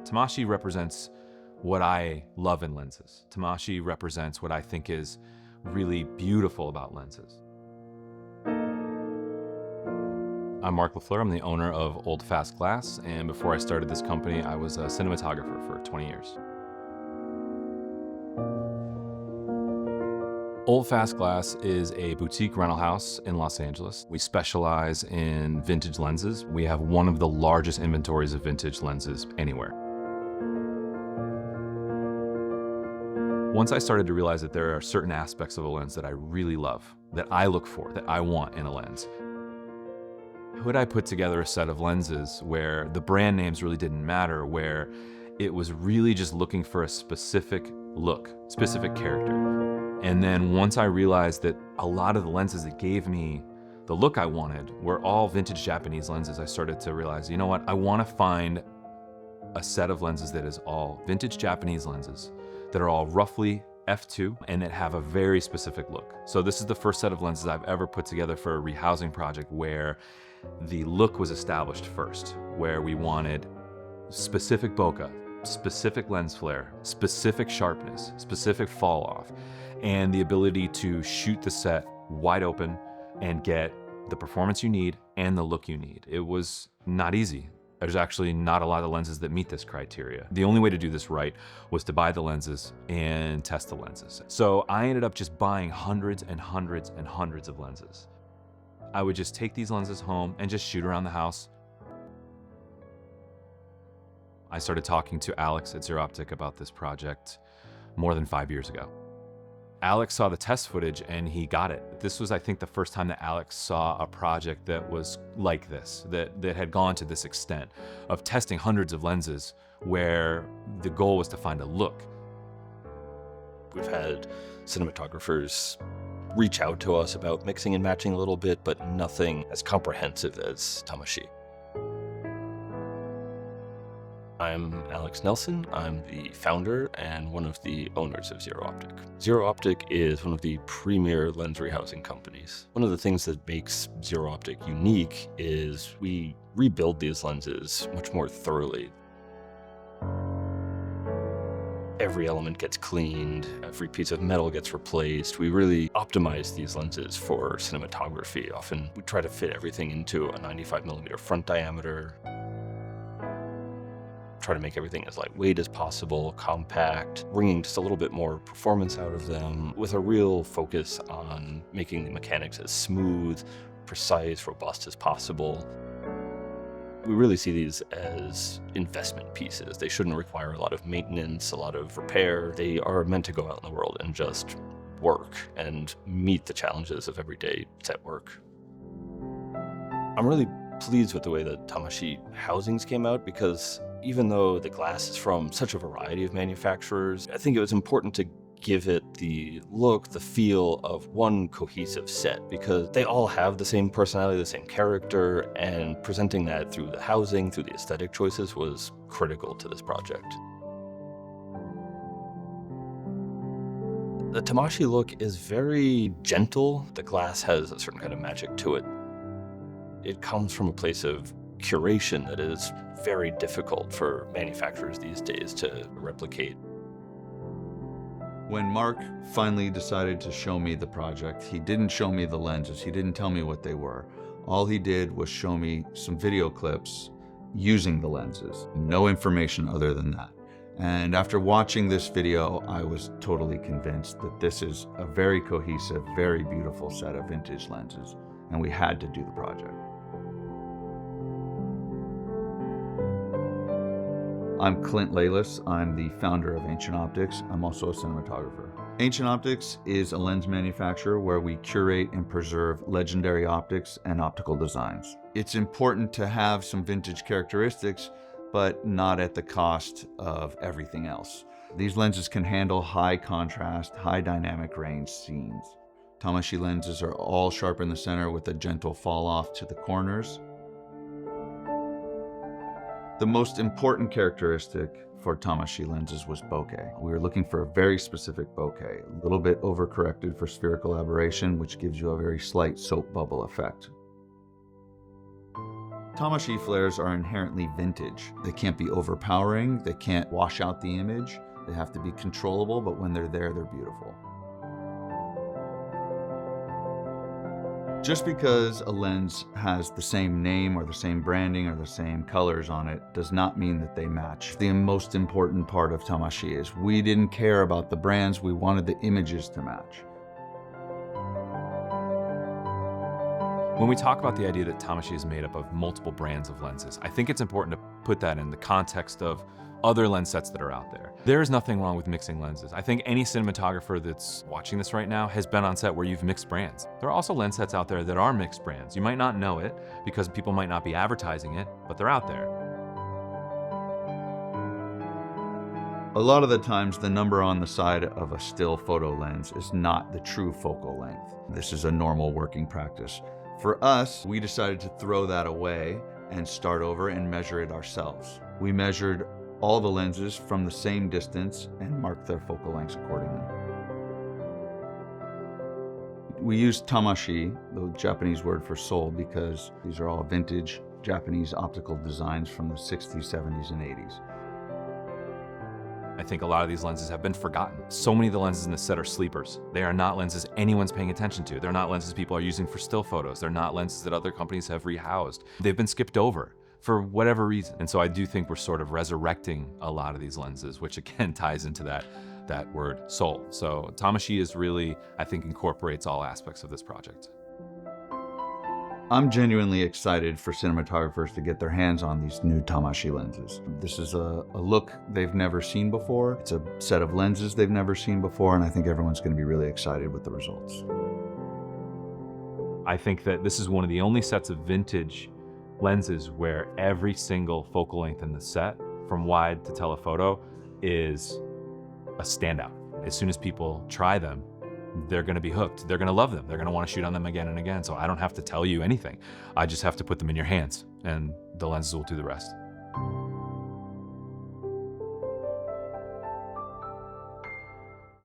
Tamashii represents what I love in lenses. Tamashii represents what I think is really beautiful about lenses. I'm Mark LaFleur, I'm the owner of oldfastglass, and before I started this company, I was a cinematographer for 20 years. oldfastglass is a boutique rental house in Los Angeles. We specialize in vintage lenses. We have one of the largest inventories of vintage lenses anywhere. Once I started to realize that there are certain aspects of a lens that I really love, that I look for, that I want in a lens, could I put together a set of lenses where the brand names really didn't matter, where it was really just looking for a specific look, specific character. And then once I realized that a lot of the lenses that gave me the look I wanted were all vintage Japanese lenses, I started to realize, you know what, I want to find a set of lenses that is all vintage Japanese lenses that are all roughly f2 and that have a very specific look. So this is the first set of lenses I've ever put together for a rehousing project where the look was established first, where we wanted specific bokeh, specific lens flare, specific sharpness, specific fall off, and the ability to shoot the set wide open and get the performance you need and the look you need. It was not easy. There's actually not a lot of lenses that meet this criteria. The only way to do this right was to buy the lenses and test the lenses. So I ended up just buying hundreds and hundreds and hundreds of lenses. I would just take these lenses home and just shoot around the house. I started talking to Alex at Zero Optik about this project more than 5 years ago. Alex saw the test footage and he got it. This was, I think, the first time that Alex saw a project that was like this, that had gone to this extent of testing hundreds of lenses where the goal was to find a look. We've had cinematographers reach out to us about mixing and matching a little bit, but nothing as comprehensive as Tamashii. I'm Alex Nelson. I'm the founder and one of the owners of Zero Optik. Zero Optik is one of the premier lens rehousing companies. One of the things that makes Zero Optik unique is we rebuild these lenses much more thoroughly. Every element gets cleaned, every piece of metal gets replaced. We really optimize these lenses for cinematography. Often we try to fit everything into a 95mm front diameter. Try to make everything as lightweight as possible, compact, bringing just a little bit more performance out of them with a real focus on making the mechanics as smooth, precise, robust as possible. We really see these as investment pieces. They shouldn't require a lot of maintenance, a lot of repair. They are meant to go out in the world and just work and meet the challenges of everyday set work. I'm really pleased with the way that Tamashii housings came out because even though the glass is from such a variety of manufacturers, I think it was important to give it the look, the feel of one cohesive set because they all have the same personality, the same character, and presenting that through the housing, through the aesthetic choices was critical to this project. The Tamashii look is very gentle. The glass has a certain kind of magic to it. It comes from a place of curation that is very difficult for manufacturers these days to replicate. When Mark finally decided to show me the project, he didn't show me the lenses, he didn't tell me what they were. All he did was show me some video clips using the lenses. No information other than that. And after watching this video, I was totally convinced that this is a very cohesive, very beautiful set of vintage lenses, and we had to do the project. I'm Clint Layless. I'm the founder of Ancient Optics. I'm also a cinematographer. Ancient Optics is a lens manufacturer where we curate and preserve legendary optics and optical designs. It's important to have some vintage characteristics, but not at the cost of everything else. These lenses can handle high contrast, high dynamic range scenes. Tamashii lenses are all sharp in the center with a gentle fall off to the corners. The most important characteristic for Tamashii lenses was bokeh. We were looking for a very specific bokeh, a little bit overcorrected for spherical aberration, which gives you a very slight soap bubble effect. Tamashii flares are inherently vintage. They can't be overpowering, they can't wash out the image, they have to be controllable, but when they're there, they're beautiful. Just because a lens has the same name or the same branding or the same colors on it does not mean that they match. The most important part of Tamashii is we didn't care about the brands, we wanted the images to match. When we talk about the idea that Tamashii is made up of multiple brands of lenses, I think it's important to put that in the context of other lens sets that are out there. There is nothing wrong with mixing lenses. I think any cinematographer that's watching this right now has been on set where you've mixed brands. There are also lens sets out there that are mixed brands. You might not know it because people might not be advertising it, but they're out there. A lot of the times, the number on the side of a still photo lens is not the true focal length. This is a normal working practice. For us, we decided to throw that away and start over and measure it ourselves. We measured all the lenses from the same distance and marked their focal lengths accordingly. We used Tamashii, the Japanese word for soul, because these are all vintage Japanese optical designs from the 60s, 70s, and 80s. I think a lot of these lenses have been forgotten. So many of the lenses in this set are sleepers. They are not lenses anyone's paying attention to. They're not lenses people are using for still photos. They're not lenses that other companies have rehoused. They've been skipped over for whatever reason. And so I do think we're sort of resurrecting a lot of these lenses, which again ties into that word soul. So Tamashii is really, I think, incorporates all aspects of this project. I'm genuinely excited for cinematographers to get their hands on these new Tamashii lenses. This is a look they've never seen before. It's a set of lenses they've never seen before, and I think everyone's going to be really excited with the results. I think that this is one of the only sets of vintage lenses where every single focal length in the set, from wide to telephoto, is a standout. As soon as people try them, they're gonna be hooked. They're gonna love them. They're gonna wanna shoot on them again and again. So I don't have to tell you anything. I just have to put them in your hands and the lenses will do the rest.